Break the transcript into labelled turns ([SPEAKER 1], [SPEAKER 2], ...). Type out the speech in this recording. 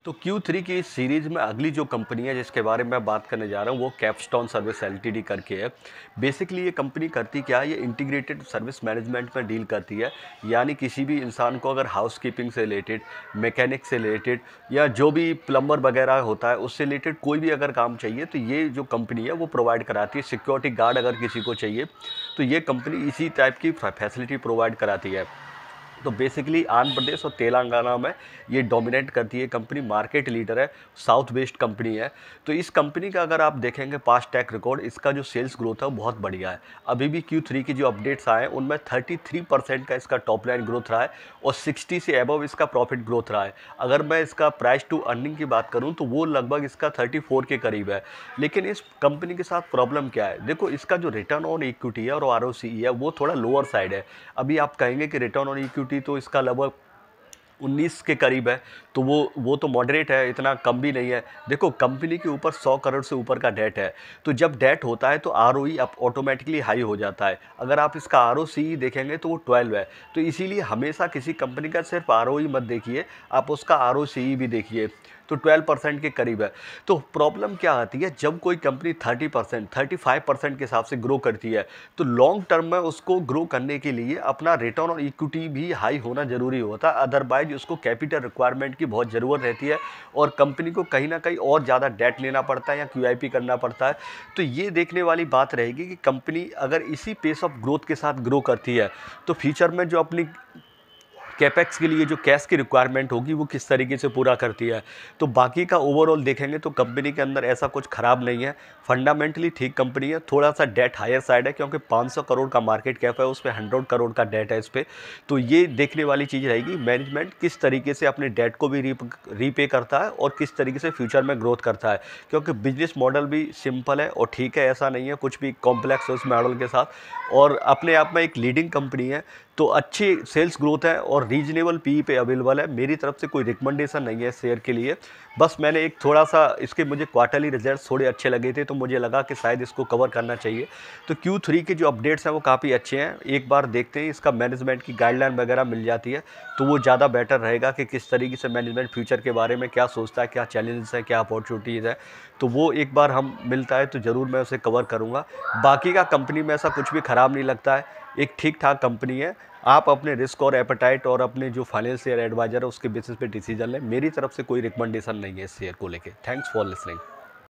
[SPEAKER 1] तो Q3 की इस सीरीज़ में अगली जो कंपनी है जिसके बारे में मैं बात करने जा रहा हूँ वो कैपस्टोन सर्विस एलटीडी करके है। बेसिकली ये कंपनी करती क्या है, ये इंटीग्रेटेड सर्विस मैनेजमेंट में डील करती है। यानी किसी भी इंसान को अगर हाउसकीपिंग से रिलेटेड, मैकेनिक से रिलेटेड या जो भी प्लम्बर वगैरह होता है उससे रिलेटेड कोई भी अगर काम चाहिए तो ये जो कंपनी है वो प्रोवाइड कराती है। सिक्योरिटी गार्ड अगर किसी को चाहिए तो ये कंपनी इसी टाइप की फैसिलिटी प्रोवाइड कराती है। तो बेसिकली आंध्र प्रदेश और तेलंगाना में ये डोमिनेट करती है कंपनी, मार्केट लीडर है, साउथ वेस्ट कंपनी है। तो इस कंपनी का अगर आप देखेंगे पास्ट ट्रैक रिकॉर्ड, इसका जो सेल्स ग्रोथ है वो बहुत बढ़िया है। अभी भी Q3 की जो अपडेट्स आए हैं उनमें 33% का इसका टॉप लाइन ग्रोथ रहा है और 60 से अबव इसका प्रॉफिट ग्रोथ रहा है। अगर मैं इसका प्राइस टू अर्निंग की बात करूँ तो वो लगभग इसका 34 के करीब है। लेकिन इस कंपनी के साथ प्रॉब्लम क्या है, देखो इसका जो रिटर्न ऑन इक्विटी है और ROCE है वो थोड़ा लोअर साइड है। अभी आप कहेंगे कि रिटर्न ऑन इक्विटी तो इसका लगभग 19 के करीब है, तो वो तो मॉडरेट है, इतना कम भी नहीं है। देखो कंपनी के ऊपर 100 करोड़ से ऊपर का डेट है, तो जब डेट होता है तो ROE अब ऑटोमेटिकली हाई हो जाता है। अगर आप इसका ROCE देखेंगे तो वो 12 है। तो इसीलिए हमेशा किसी कंपनी का सिर्फ ROE मत देखिए, आप उसका ROCE भी देखिए। तो 12% के करीब है। तो प्रॉब्लम क्या आती है, जब कोई कंपनी 30%, 35% के हिसाब से ग्रो करती है तो लॉन्ग टर्म में उसको ग्रो करने के लिए अपना रिटर्न ऑन इक्विटी भी हाई होना जरूरी होता है। अदरवाइज उसको कैपिटल रिक्वायरमेंट की बहुत ज़रूरत रहती है और कंपनी को कहीं ना कहीं और ज़्यादा डेट लेना पड़ता है या QIP करना पड़ता है। तो ये देखने वाली बात रहेगी कि कंपनी अगर इसी पेस ऑफ ग्रोथ के साथ ग्रो करती है तो फ्यूचर में जो अपनी कैपेक्स के लिए जो कैश की रिक्वायरमेंट होगी वो किस तरीके से पूरा करती है। तो बाकी का ओवरऑल देखेंगे तो कंपनी के अंदर ऐसा कुछ ख़राब नहीं है, फंडामेंटली ठीक कंपनी है। थोड़ा सा डेट हायर साइड है क्योंकि 500 करोड़ का मार्केट कैप है, उस पर 100 करोड़ का डेट है इस पर। तो ये देखने वाली चीज़ रहेगी मैनेजमेंट किस तरीके से अपने डेट को भी रीपे करता है और किस तरीके से फ्यूचर में ग्रोथ करता है। क्योंकि बिजनेस मॉडल भी सिंपल है और ठीक है, ऐसा नहीं है कुछ भी कॉम्प्लेक्स है उस मॉडल के साथ, और अपने आप में एक लीडिंग कंपनी है। तो अच्छी सेल्स ग्रोथ है और रीजनेबल पी पे अवेलेबल है। मेरी तरफ से कोई रिकमेंडेशन नहीं है इस शेयर के लिए, बस मैंने एक थोड़ा सा इसके मुझे क्वार्टरली रिजल्ट्स थोड़े अच्छे लगे थे तो मुझे लगा कि शायद इसको कवर करना चाहिए। तो Q3 के जो अपडेट्स हैं वो काफ़ी अच्छे हैं, एक बार देखते हैं इसका मैनेजमेंट की गाइडलाइन वगैरह मिल जाती है तो वो ज़्यादा बेटर रहेगा कि किस तरीके से मैनेजमेंट फ्यूचर के बारे में क्या सोचता है, क्या चैलेंजेस हैं, क्या अपॉर्चुनिटीज़ है। तो वो एक बार हम मिलता है तो ज़रूर मैं उसे कवर करूँगा। बाकी का कंपनी में ऐसा कुछ भी ख़राब नहीं लगता है, एक ठीक ठाक कंपनी है। आप अपने रिस्क और एपेटाइट और अपने जो फाइनेंशियल एडवाइजर है उसके बेसिस पे डिसीजन लें। मेरी तरफ से कोई रिकमेंडेशन नहीं है इस शेयर को लेके। Thanks for listening.